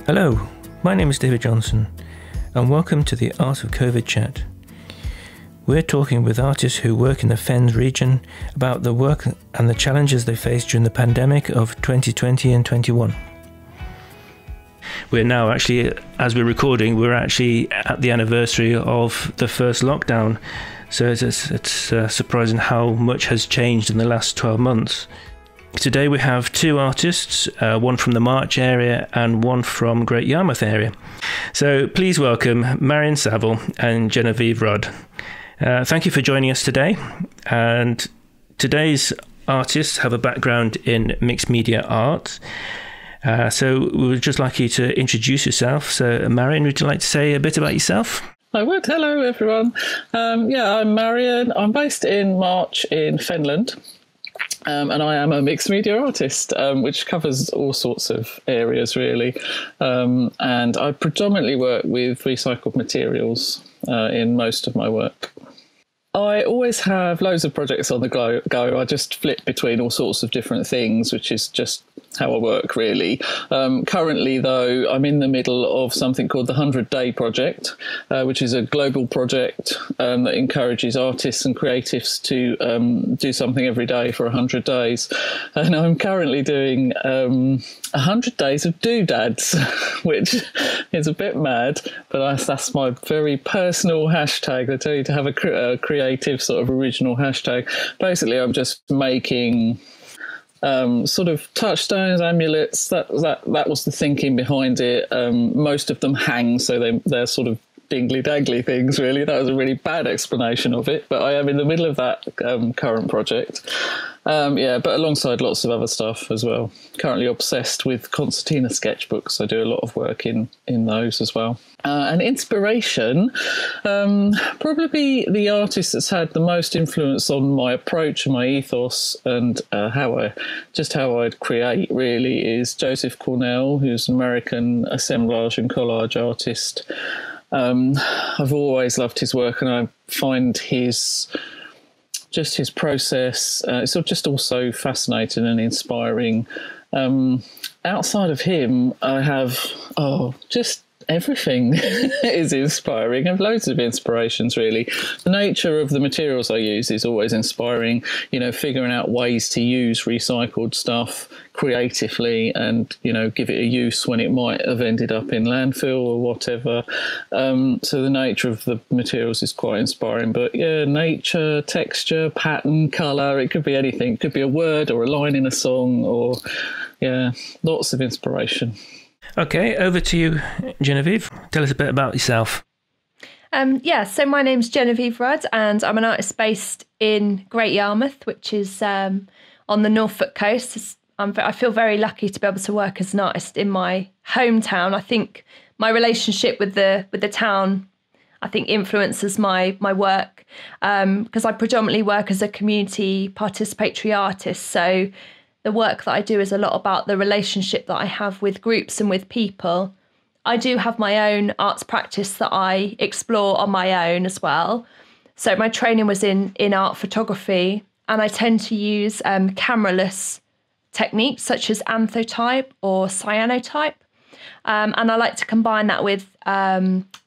Hello, my name is David Johnson, and welcome to the Art of COVID chat. We're talking with artists who work in the Fens region about the work and the challenges they faced during the pandemic of 2020 and 21. We're now actually, as we're recording, we're actually at the anniversary of the first lockdown. So it's surprising how much has changed in the last 12 months. Today we have two artists, one from the March area and one from Great Yarmouth area. So please welcome Marian Savill and Genevieve Rudd. Thank you for joining us today. And today's artists have a background in mixed media art. So we would just like you to introduce yourself. So Marian, would you like to say a bit about yourself? I would. Hello, everyone. I'm Marion. I'm based in March in Fenland. And I am a mixed media artist, which covers all sorts of areas, really. And I predominantly work with recycled materials in most of my work. I always have loads of projects on the go. I just flip between all sorts of different things, which is just how I work, really. Currently, though, I'm in the middle of something called the 100-Day Project, which is a global project that encourages artists and creatives to do something every day for 100 days. And I'm currently doing 100 days of doodads, which is a bit mad, but that's my very personal hashtag. I tell you to have a creative sort of original hashtag. Basically, I'm just making sort of touchstones, amulets. That was the thinking behind it. Most of them hang, so they're sort of dingly-dangly things, really. That was a really bad explanation of it, but I am in the middle of that current project. But alongside lots of other stuff as well. Currently obsessed with concertina sketchbooks. I do a lot of work in those as well. And inspiration, probably the artist that's had the most influence on my approach and my ethos and how I'd create, really, is Joseph Cornell, who's an American assemblage and collage artist. I've always loved his work, and I find his process it's just also fascinating and inspiring. Outside of him, I have just everything is inspiring. I have loads of inspirations, really. The nature of the materials I use is always inspiring, figuring out ways to use recycled stuff creatively and, give it a use when it might have ended up in landfill or whatever. So the nature of the materials is quite inspiring. But yeah, nature, texture, pattern, colour, it could be anything. It could be a word or a line in a song or, lots of inspiration. Okay, over to you, Genevieve. Tell us a bit about yourself. So my name's Genevieve Rudd, and I'm an artist based in Great Yarmouth, which is on the Norfolk coast. I feel very lucky to be able to work as an artist in my hometown. I think my relationship with the town, influences my work because I predominantly work as a community participatory artist. So the work that I do is a lot about the relationship that I have with groups and with people. I do have my own arts practice that I explore on my own as well. So my training was in art photography, and I tend to use cameraless techniques such as anthotype or cyanotype. And I like to combine that with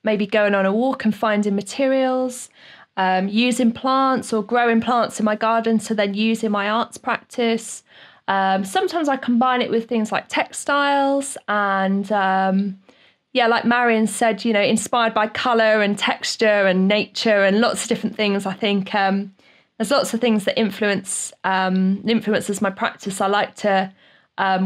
maybe going on a walk and finding materials, using plants or growing plants in my garden to then use in my arts practice. Sometimes I combine it with things like textiles and, like Marion said, inspired by colour and texture and nature and lots of different things. I think there's lots of things that influences my practice. I like to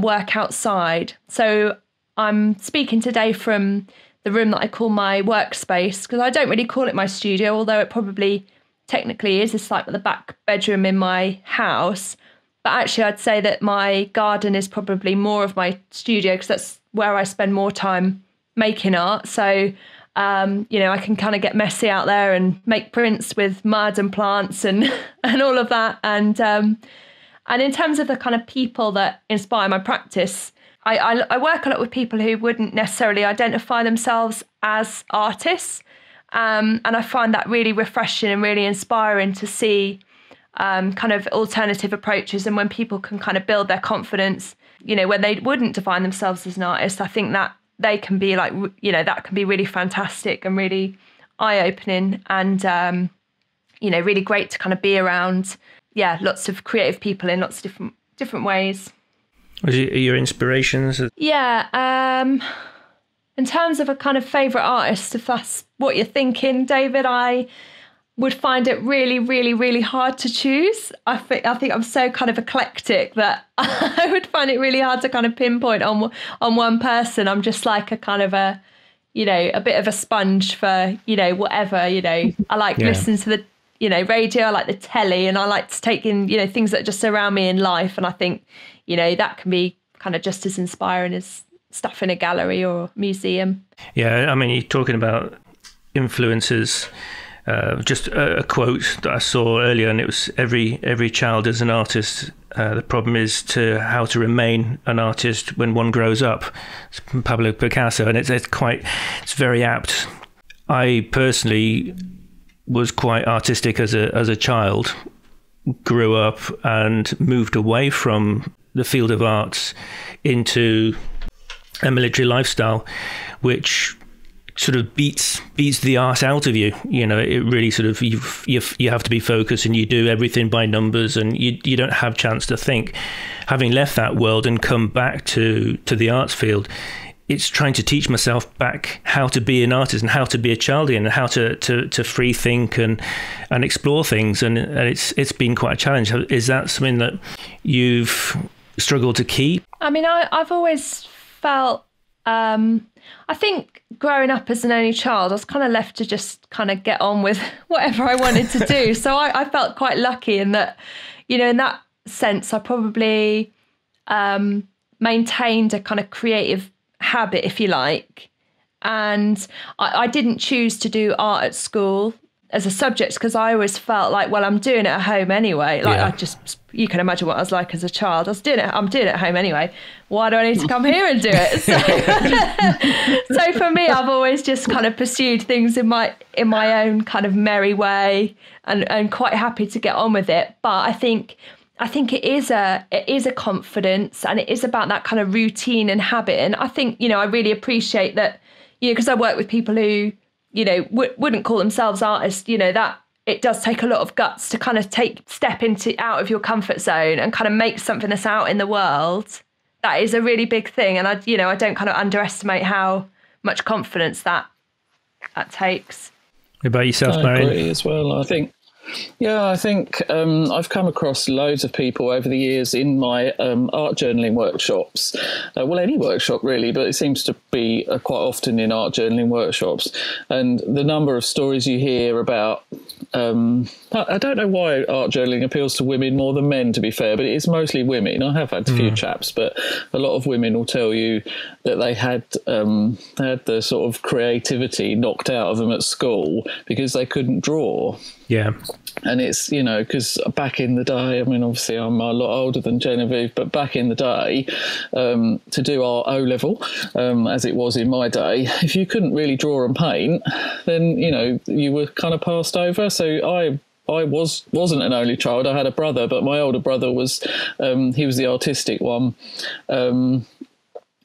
work outside. So I'm speaking today from the room that I call my workspace, because I don't really call it my studio, although it probably technically is. It's like the back bedroom in my house. But actually, I'd say that my garden is probably more of my studio, because that's where I spend more time making art. So, I can kind of get messy out there and make prints with mud and plants and all of that. And in terms of the kind of people that inspire my practice, I work a lot with people who wouldn't necessarily identify themselves as artists. And I find that really refreshing and really inspiring to see kind of alternative approaches, and when people can kind of build their confidence, when they wouldn't define themselves as an artist. I think that they can be like, that can be really fantastic and really eye-opening, and really great to kind of be around lots of creative people in lots of different ways. Was it your inspirations? In terms of a kind of favourite artist, if that's what you're thinking, David, I would find it really, really, really hard to choose. I think I'm so kind of eclectic that I would find it really hard to kind of pinpoint on one person. I'm just like a kind of a bit of a sponge for, whatever, I like listening to the, radio, I like the telly, and I like to take in, things that are just around me in life. And I think, that can be kind of just as inspiring as stuff in a gallery or museum. Yeah, I mean, you're talking about influences. Just a quote that I saw earlier, and it was every child is an artist. The problem is how to remain an artist when one grows up. It's Pablo Picasso, and it's very apt. I personally was quite artistic as a child, grew up and moved away from the field of arts into a military lifestyle, which sort of beats the art out of you. It really sort of you have to be focused, and you do everything by numbers, and you don't have chance to think. Having left that world and come back to the arts field, it's trying to teach myself back how to be an artist and how to be a child again, and how to free think and explore things, and it's been quite a challenge. Is that something that you've struggled to keep? I mean, I've always felt I think growing up as an only child, I was kind of left to just kind of get on with whatever I wanted to do. So I felt quite lucky in that, in that sense, I probably maintained a kind of creative habit, if you like. And I didn't choose to do art at school as a subject, because I always felt like, well, I'm doing it at home anyway. You can imagine what I was like as a child. I'm doing it at home anyway. Why do I need to come here and do it? So for me, I've always just kind of pursued things in my own kind of merry way, and quite happy to get on with it. But I think it is a confidence, and it is about that kind of routine and habit. And I think, I really appreciate that, because I work with people who, wouldn't call themselves artists, that it does take a lot of guts to kind of step out of your comfort zone and kind of make something that's out in the world. That is a really big thing. And I don't kind of underestimate how much confidence that takes. What about yourself, Marion? I agree as well. I think I've come across loads of people over the years in my art journaling workshops. Any workshop really, but it seems to be quite often in art journaling workshops. And the number of stories you hear about, I don't know why art journaling appeals to women more than men, to be fair, but it is mostly women. I have had a few chaps, but a lot of women will tell you that they had the sort of creativity knocked out of them at school because they couldn't draw. Yeah. And it's, because back in the day, I mean, obviously I'm a lot older than Genevieve, but back in the day, to do our O-level, as it was in my day, if you couldn't really draw and paint, then, you were kind of passed over. So I wasn't an only child. I had a brother, but my older brother was, he was the artistic one.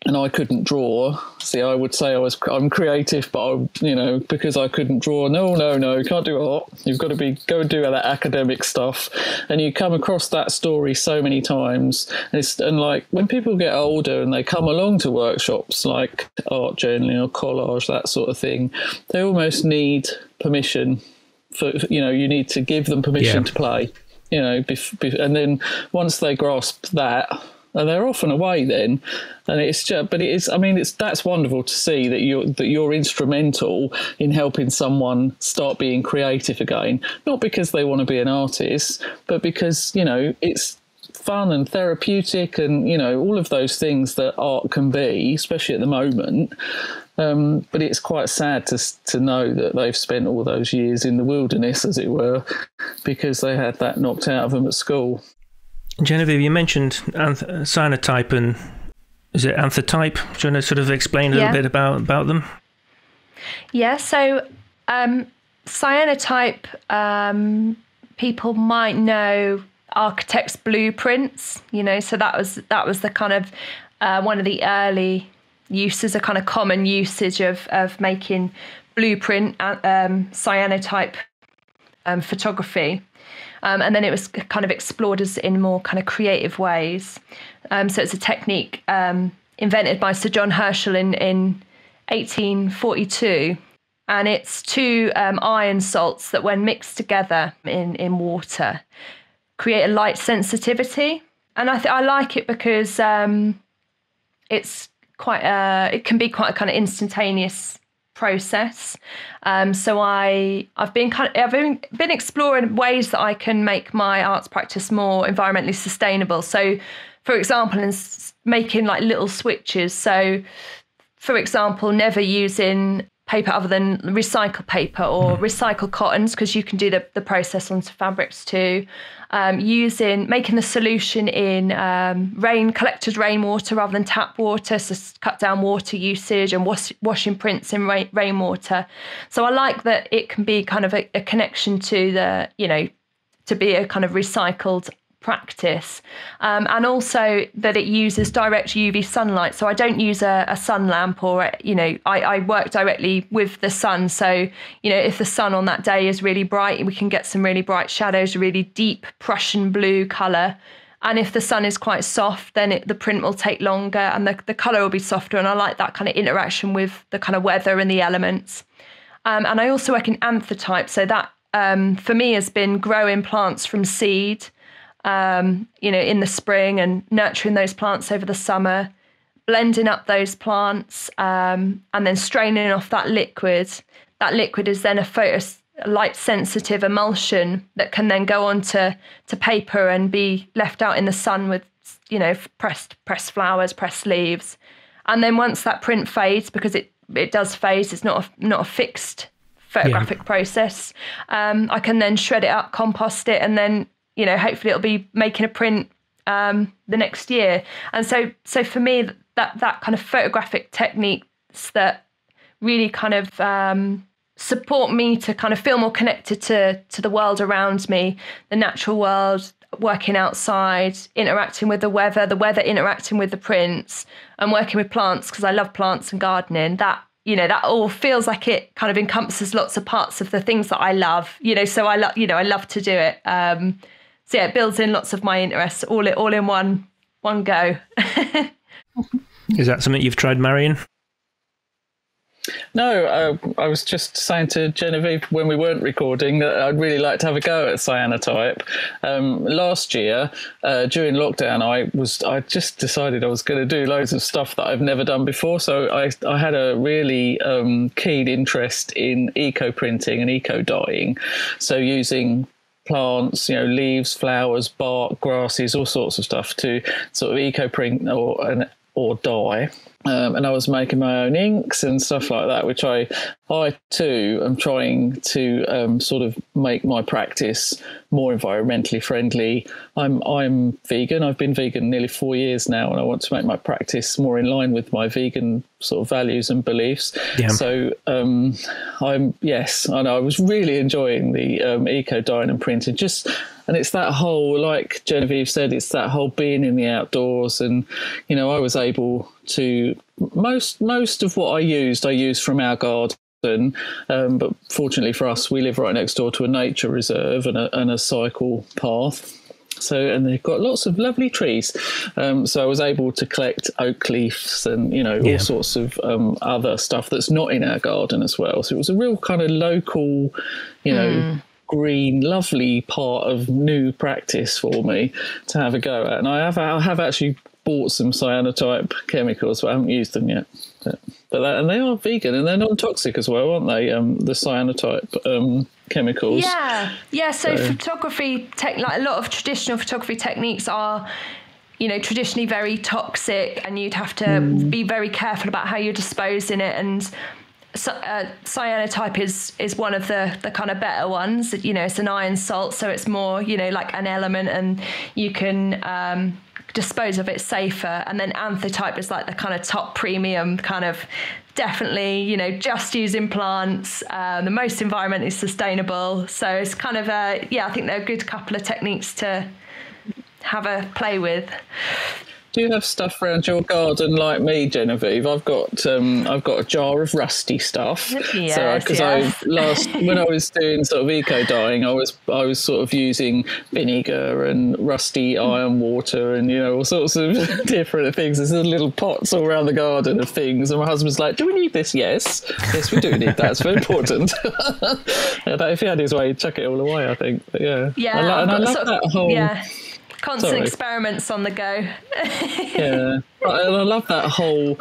And I couldn't draw. See, I would say I'm creative, but because I couldn't draw. No, you can't do art. You've got to go and do that academic stuff. And you come across that story so many times. And like when people get older and they come along to workshops like art journaling or collage, that sort of thing, they almost need permission. You need to give them permission to play. And then once they grasp that, and they're off and away then. And it's just, but it is, I mean, that's wonderful to see that you're instrumental in helping someone start being creative again. Not because they want to be an artist, but because, it's fun and therapeutic and, all of those things that art can be, especially at the moment. But it's quite sad to know that they've spent all those years in the wilderness, as it were, because they had that knocked out of them at school. Genevieve, you mentioned cyanotype and is it anthotype? Do you want to sort of explain a little bit about them? Yeah, so cyanotype, people might know architects' blueprints, so that was the kind of one of the early uses, a kind of common usage of making blueprint cyanotype photography. And then it was kind of explored as in more kind of creative ways. So it's a technique invented by Sir John Herschel in 1842. And it's two iron salts that, when mixed together in water, create a light sensitivity. And I like it because it's it can be quite a kind of instantaneous process. So I've been exploring ways that I can make my arts practice more environmentally sustainable. So, for example, in making like little switches. So, for example, never using paper other than recycled paper or recycled cottons, because you can do the process onto fabrics too. Making the solution in collected rainwater rather than tap water, so cut down water usage, and washing prints in rainwater. So I like that it can be kind of a connection to to be a kind of recycled practice, and also that it uses direct UV sunlight. So I don't use a sun lamp, or I work directly with the sun. So if the sun on that day is really bright, we can get some really bright shadows, really deep Prussian blue colour. And if the sun is quite soft, then the print will take longer and the colour will be softer. And I like that kind of interaction with the kind of weather and the elements. And I also work in anthotype. So that for me has been growing plants from seed, in the spring, and nurturing those plants over the summer, blending up those plants, and then straining off that liquid. That liquid is then a light sensitive emulsion that can then go on to paper and be left out in the sun with, pressed flowers, pressed leaves. And then once that print fades, because it does fade, it's not a fixed photographic process, I can then shred it up, compost it, and then hopefully it'll be making a print the next year. And so for me, that kind of photographic techniques that really kind of support me to kind of feel more connected to the world around me, the natural world, working outside, interacting with the weather interacting with the prints, and working with plants, because I love plants and gardening. That all feels like it kind of encompasses lots of parts of the things that I love. So I love to do it. So yeah, it builds in lots of my interests all in one go. Is that something you've tried, Marion? No, I was just saying to Genevieve when we weren't recording that I'd really like to have a go at cyanotype. Last year, during lockdown, I just decided I was going to do loads of stuff that I've never done before. So I had a really keen interest in eco-printing and eco-dyeing. So using plants, leaves, flowers, bark, grasses, all sorts of stuff to sort of eco-print or dye. And I was making my own inks and stuff like that, which I too am trying to sort of make my practice more environmentally friendly. I'm vegan. I've been vegan nearly 4 years now, and I want to make my practice more in line with my vegan sort of values and beliefs. Yeah. So I was really enjoying the eco dyeing and printing. And it's that whole, like Genevieve said, it's that whole being in the outdoors. And, I was able to, most of what I used from our garden. But fortunately for us, we live right next door to a nature reserve and a cycle path. So, and they've got lots of lovely trees. So I was able to collect oak leaves and, all sorts of other stuff that's not in our garden as well. So it was a real kind of local, green, lovely part of new practice for me to have a go at. And I have actually bought some cyanotype chemicals, but I haven't used them yet. And they are vegan and they're non-toxic as well, aren't they? The cyanotype chemicals. Yeah. So photography, like a lot of traditional photography techniques are, traditionally very toxic, and you'd have to be very careful about how you're disposing it. And cyanotype is one of the kind of better ones. It's an iron salt, so it's more like an element, and you can dispose of it safer. And then anthotype is like the kind of top premium kind of, definitely just using plants, the most environmentally sustainable. So it's kind of I think they're a good couple of techniques to have a play with. Do you have stuff around your garden like me, Genevieve? I've got a jar of rusty stuff. Yes, when I was doing sort of eco dyeing, I was sort of using vinegar and rusty iron water and all sorts of different things. There's little pots all around the garden of things, and my husband's like, "Do we need this?" Yes, we do need that. It's very important. If he had his way, he'd chuck it all away, I think. But I love that whole. Constant experiments on the go. And I love that whole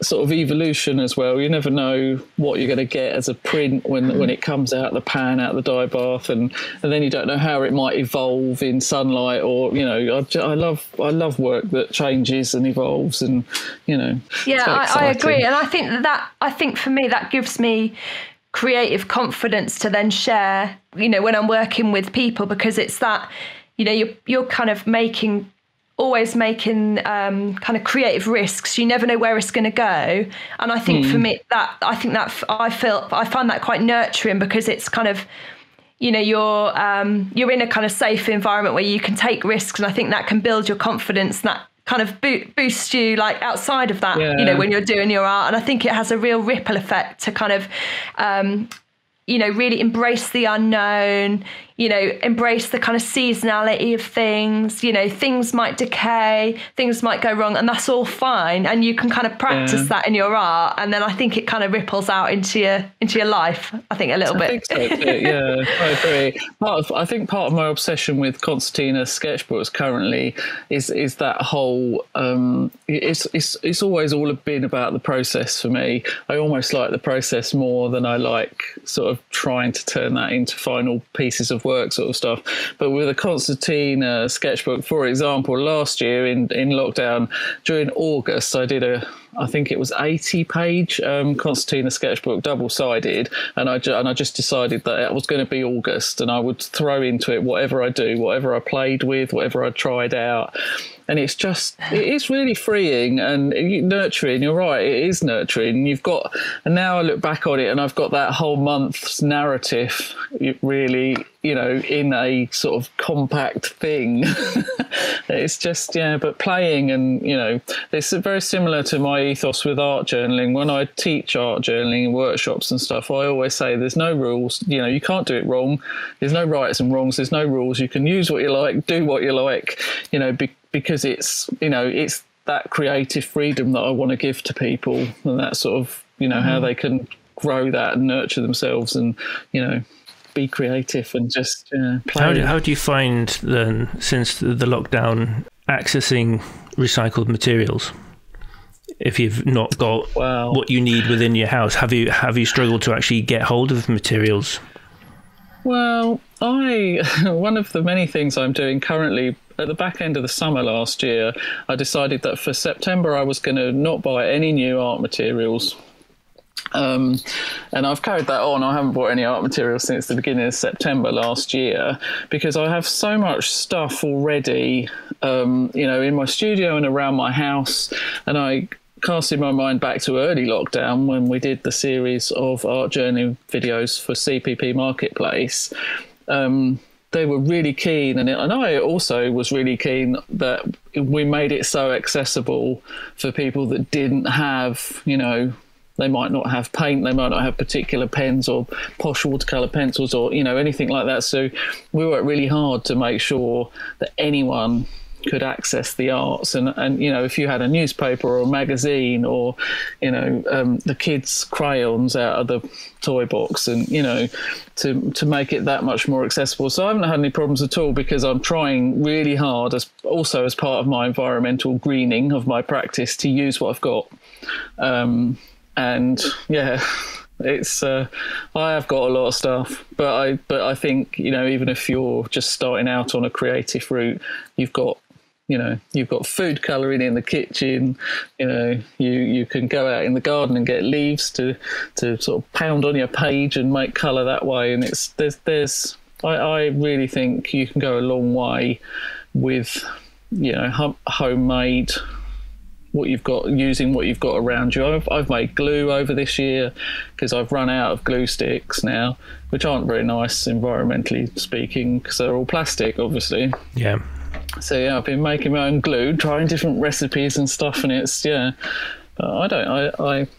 sort of evolution as well. You never know what you're going to get as a print when it comes out the pan, out the dye bath, and then you don't know how it might evolve in sunlight, or I love work that changes and evolves, and I agree, and I think for me that gives me creative confidence to then share when I'm working with people, because it's that you're kind of always making kind of creative risks. You never know where it's going to go, and I think for me I find that quite nurturing, because it's kind of you're in a kind of safe environment where you can take risks, and I think that can build your confidence, and that kind of boosts you like outside of that when you're doing your art. And I think it has a real ripple effect to kind of really embrace the unknown, embrace the kind of seasonality of things. Things might decay, things might go wrong, and that's all fine. And you can kind of practice that in your art, and then I think it kind of ripples out into your life, I think, a little bit. I think so too. Yeah, I agree. I think part of my obsession with concertina sketchbooks currently is that whole. It's always all been about the process for me. I almost like the process more than I like sort of trying to turn that into final pieces of work sort of stuff. But with a concertina sketchbook, for example, last year in lockdown during August, I did I think it was 80-page concertina sketchbook, double-sided, and I just decided that it was going to be August, and I would throw into it whatever I do, whatever I played with, whatever I tried out. And it is really freeing and nurturing. You're right, it is nurturing. And now I look back on it and I've got that whole month's narrative really, in a sort of compact thing. It's just, but playing and, it's very similar to my ethos with art journaling. When I teach art journaling in workshops and stuff, I always say there's no rules. You can't do it wrong. There's no rights and wrongs. There's no rules. You can use what you like, do what you like, because it's that creative freedom that I want to give to people, and that sort of how they can grow that and nurture themselves, and be creative and just play. How do you find then, since the lockdown, accessing recycled materials? If you've not got what you need within your house, have you struggled to actually get hold of materials? Well, one of the many things I'm doing currently, at the back end of the summer last year, I decided that for September I was going to not buy any new art materials. And I've carried that on. I haven't bought any art materials since the beginning of September last year, because I have so much stuff already, in my studio and around my house. And I casted my mind back to early lockdown when we did the series of art journaling videos for CPP Marketplace. They were really keen, and I also was really keen that we made it so accessible for people that didn't have, they might not have paint, they might not have particular pens or posh watercolour pencils or, anything like that. So we worked really hard to make sure that anyone could access the arts, and if you had a newspaper or a magazine or the kids' crayons out of the toy box, and to make it that much more accessible. So I haven't had any problems at all, because I'm trying really hard as part of my environmental greening of my practice to use what I've got, it's I have got a lot of stuff, but I think even if you're just starting out on a creative route, you've got food colouring in the kitchen. You can go out in the garden and get leaves to sort of pound on your page and make colour that way. And I really think you can go a long way with homemade, what you've got, using what you've got around you. I've made glue over this year because I've run out of glue sticks now, which aren't very nice environmentally speaking, because they're all plastic, obviously. Yeah. So yeah, I've been making my own glue, trying different recipes and stuff, and it's I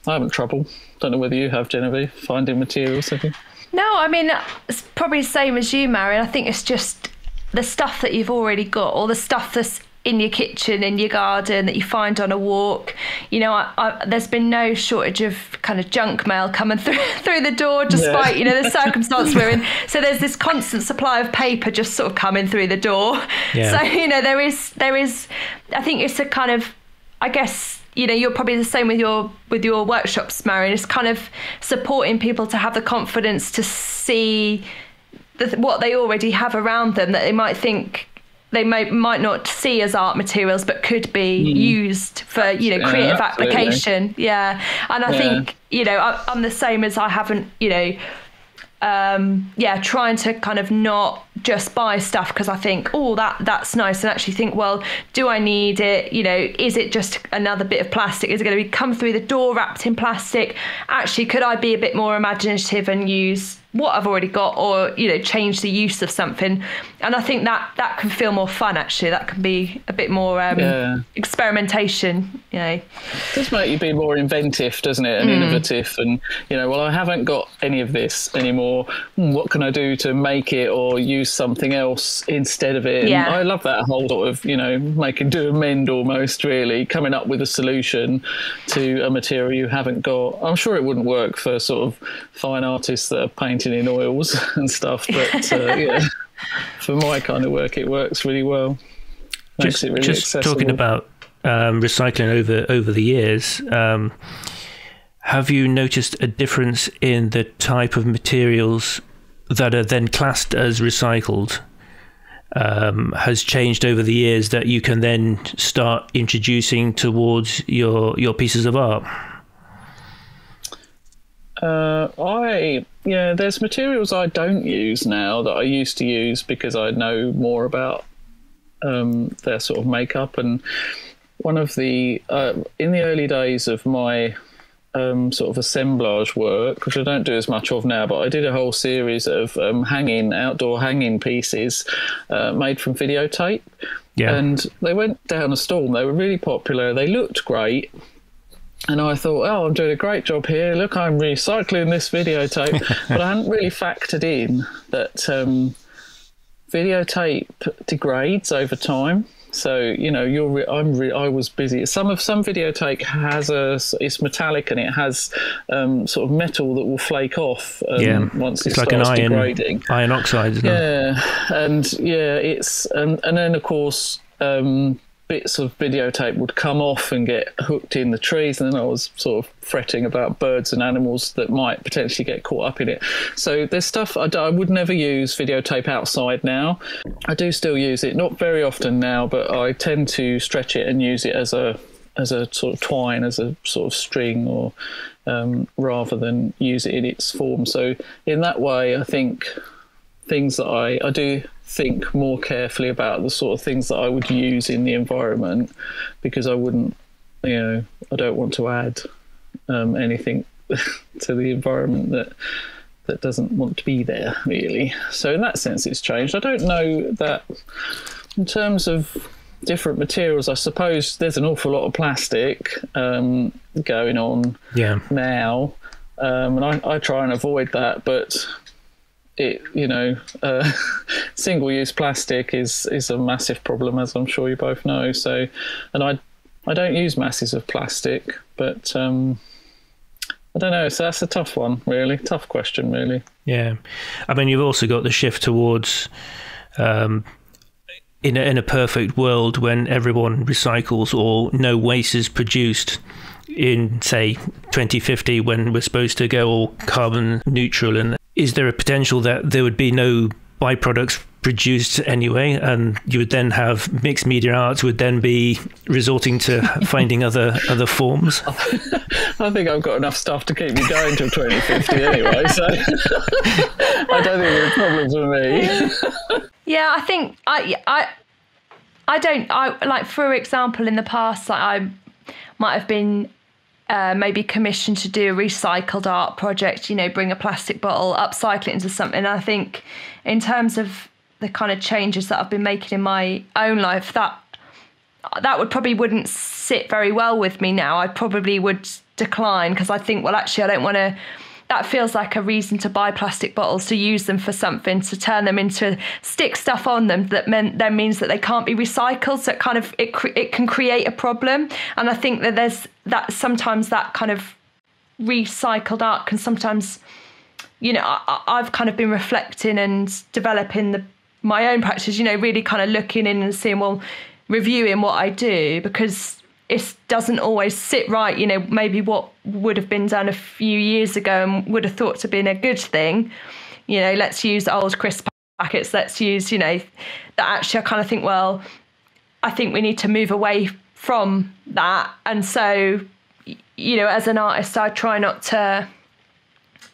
haven't trouble. Don't know whether you have, Genevieve, finding materials, have you? No, I mean, it's probably the same as you, Marion. I think it's just the stuff that you've already got, or the stuff that's in your kitchen, in your garden, that you find on a walk. You know, there's been no shortage of kind of junk mail coming through the door, despite, you know, the circumstance we're in. So there's this constant supply of paper just sort of coming through the door. Yeah. So, you know, there is, I think it's a kind of, I guess, you know, you're probably the same with your workshops, Marion. It's kind of supporting people to have the confidence to see what they already have around them that they might think they might not see as art materials, but could be used for, you know, creative application. Yeah. And I think, you know, I'm the same as I haven't, you know, trying to kind of not just buy stuff because I think, oh, that's nice, and actually think, well, do I need it? You know, is it just another bit of plastic? Is it going to come through the door wrapped in plastic? Actually, could I be a bit more imaginative and use what I've already got, or, you know, change the use of something? And I think that can feel more fun, actually. That can be a bit more experimentation, you know. It does make you be more inventive, doesn't it, and innovative, and, you know, well, I haven't got any of this anymore. What can I do to make it or use something else instead of it? Yeah. And I love that whole sort of, you know, do a mend almost, really, coming up with a solution to a material you haven't got. I'm sure it wouldn't work for sort of fine artists that are painting in oils and stuff, but for my kind of work it works really well. Makes it really accessible. Talking about recycling over the years, have you noticed a difference in the type of materials that are then classed as recycled has changed over the years that you can then start introducing towards your pieces of art? There's materials I don't use now that I used to use because I know more about their sort of makeup. And one of the in the early days of my sort of assemblage work, which I don't do as much of now, but I did a whole series of outdoor hanging pieces made from videotape. Yeah. And they went down a storm. They were really popular. They looked great. And I thought, oh, I'm doing a great job here. Look, I'm recycling this videotape. But I hadn't really factored in that videotape degrades over time. So, you know, I was busy. Some videotape it's metallic, and it has sort of metal that will flake off once it starts degrading. Iron oxide, isn't it? Yeah, and then of course bits of videotape would come off and get hooked in the trees, and then I was sort of fretting about birds and animals that might potentially get caught up in it. So there's stuff I would never use videotape outside now. I do still use it, not very often now, but I tend to stretch it and use it as a sort of twine, as a sort of string, or rather than use it in its form. So in that way, I think things that I do think more carefully about the sort of things that I would use in the environment, because I wouldn't, you know, I don't want to add anything to the environment that doesn't want to be there, really. So in that sense, it's changed. I don't know that in terms of different materials, I suppose there's an awful lot of plastic going on now, and I try and avoid that, but single-use plastic is a massive problem, as I'm sure you both know. So, and I don't use masses of plastic, but I don't know. So that's a tough one, really. Tough question, really. Yeah, I mean, you've also got the shift towards in a perfect world when everyone recycles or no waste is produced. In, say, 2050, when we're supposed to go all carbon neutral, and is there a potential that there would be no byproducts produced anyway, and you would then have mixed media arts would then be resorting to finding other forms? I think I've got enough stuff to keep me going till 2050 anyway, so I don't think there's a problem for me. Yeah, I think I like, for example, in the past, like, I might have been maybe commissioned to do a recycled art project, you know, bring a plastic bottle, upcycle it into something. I think in terms of the kind of changes that I've been making in my own life, that wouldn't sit very well with me now. I probably would decline, because I think, well, actually, I don't want to. That feels like a reason to buy plastic bottles, to use them for something, to turn them into, stick stuff on them that then means that they can't be recycled. So it can create a problem. And I think that there's that sometimes that kind of recycled art can sometimes, I've kind of been reflecting and developing my own practice, really kind of looking in and seeing, well, reviewing what I do, because it doesn't always sit right, maybe what would have been done a few years ago and would have thought to have been a good thing. Let's use old crisp packets, let's use, that actually I kind of think, well, I think we need to move away from that. And so, as an artist, I try not to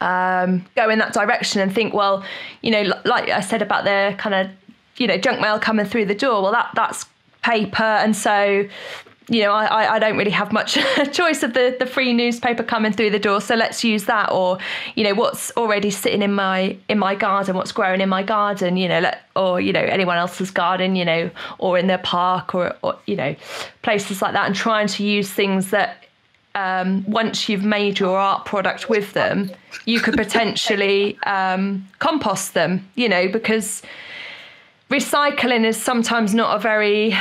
go in that direction and think, well, like I said about the kind of, junk mail coming through the door, well, that's paper. And so, I don't really have much choice of the free newspaper coming through the door. So let's use that, or, what's already sitting in my garden, what's growing in my garden, or, anyone else's garden, or in their park, or places like that, and trying to use things that once you've made your art product with them, you could potentially compost them, because recycling is sometimes not a very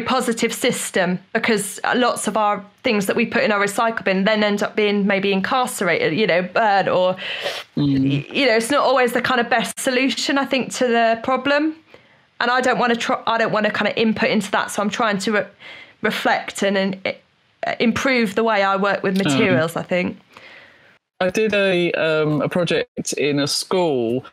positive system, because lots of our things that we put in our recycle bin then end up being maybe incarcerated, burned, or it's not always the kind of best solution, I think, to the problem. And I don't want to kind of input into that, so I'm trying to reflect and improve the way I work with materials, I think. I did a project in a school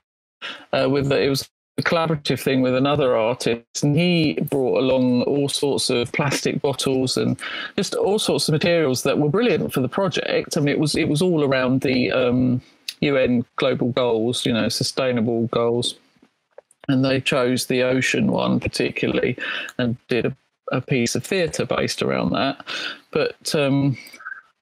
it was a collaborative thing with another artist, and he brought along all sorts of plastic bottles and just all sorts of materials that were brilliant for the project. I mean, it was all around the UN global goals, sustainable goals, and they chose the ocean one particularly and did a piece of theatre based around that. But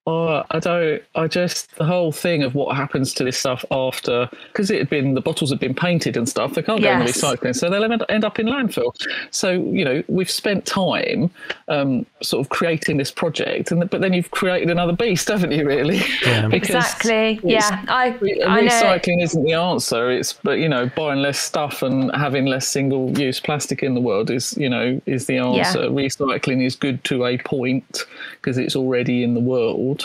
the whole thing of what happens to this stuff after, because the bottles had been painted and stuff, they can't go in the recycling, so they'll end up in landfill. So, we've spent time sort of creating this project, but then you've created another beast, haven't you, really? Yeah. Exactly. Yeah. Recycling isn't the answer. But buying less stuff and having less single-use plastic in the world is the answer. Yeah. Recycling is good to a point because it's already in the world.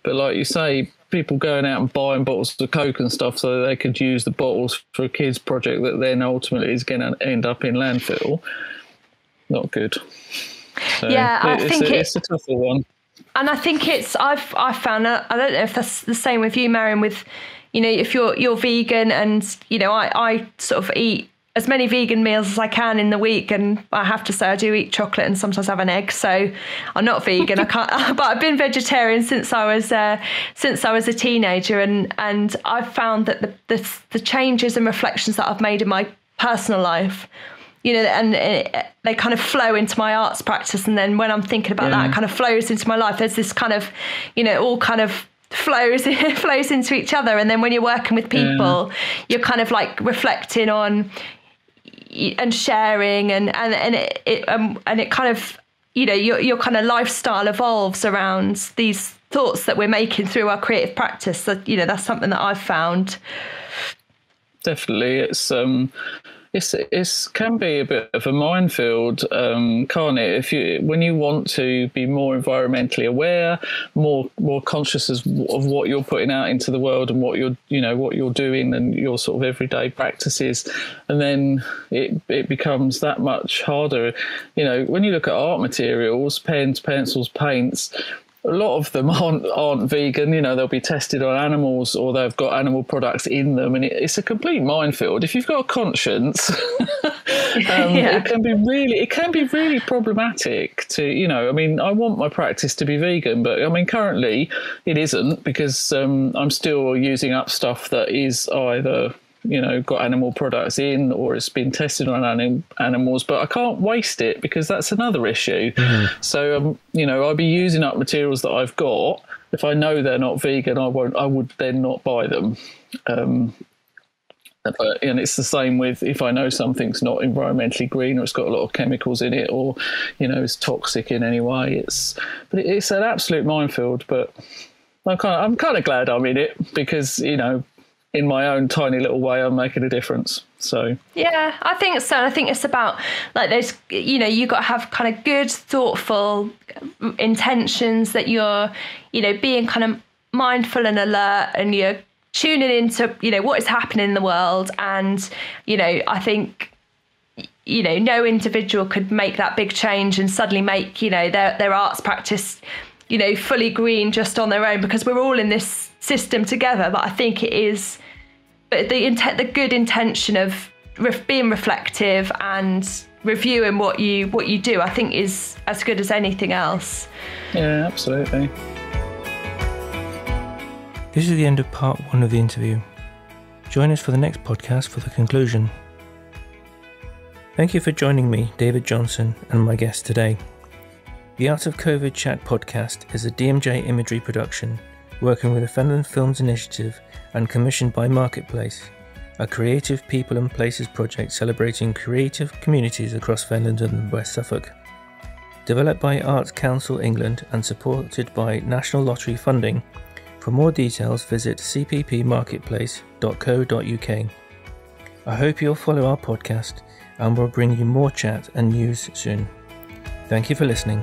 But like you say, people going out and buying bottles of Coke and stuff so that they could use the bottles for a kid's project that then ultimately is going to end up in landfill. Not good. So yeah, I think it's a tougher one. And I think I've found, I don't know if that's the same with you, Marion, with, if you're vegan and, I sort of eat as many vegan meals as I can in the week, and I have to say I do eat chocolate and sometimes have an egg. So I'm not vegan. I can't, but I've been vegetarian since I was a teenager, and I've found that the changes and reflections that I've made in my personal life, and they kind of flow into my arts practice, and then when I'm thinking about that, it kind of flows into my life. There's this kind of, all kind of flows into each other, and then when you're working with people, you're kind of like reflecting on and sharing, and it kind of, your kind of lifestyle evolves around these thoughts that we're making through our creative practice. So, that's something that I've found. Definitely, it can be a bit of a minefield, can't it? When you want to be more environmentally aware, more conscious of what you're putting out into the world and what you're doing and your sort of everyday practices, and then it becomes that much harder. When you look at art materials, pens, pencils, paints, a lot of them aren't vegan. They'll be tested on animals, or they've got animal products in them, and it's a complete minefield. If you've got a conscience, it can be really problematic to, I mean, I want my practice to be vegan, but I mean, currently it isn't, because I'm still using up stuff that is either got animal products in, or it's been tested on animals, but I can't waste it because that's another issue. Mm-hmm. So, I'll be using up materials that I've got. If I know they're not vegan, I would then not buy them. And it's the same with if I know something's not environmentally green, or it's got a lot of chemicals in it, or it's toxic in any way. It's an absolute minefield. But I'm kind of glad I'm in it, because in my own tiny little way, I'm making a difference. So yeah, I think so. I think it's about like those, you got to have kind of good, thoughtful intentions, that you're, being kind of mindful and alert, and you're tuning into, what is happening in the world. And, I think, no individual could make that big change and suddenly make, their arts practice, fully green just on their own, because we're all in this system together. But I think it is the good intention of being reflective and reviewing what you do, I think, is as good as anything else. Yeah, absolutely. This is the end of part 1 of the interview. Join us for the next podcast for the conclusion. Thank you for joining me, David Johnson, and my guest today. The Art of COVID Chat podcast is a DMJ Imagery Production, working with the Fenland Film Initiative and commissioned by Marketplace, a creative people and places project celebrating creative communities across Fenland and West Suffolk. Developed by Arts Council England and supported by National Lottery funding. For more details, visit cppmarketplace.co.uk. I hope you'll follow our podcast, and we'll bring you more chat and news soon. Thank you for listening.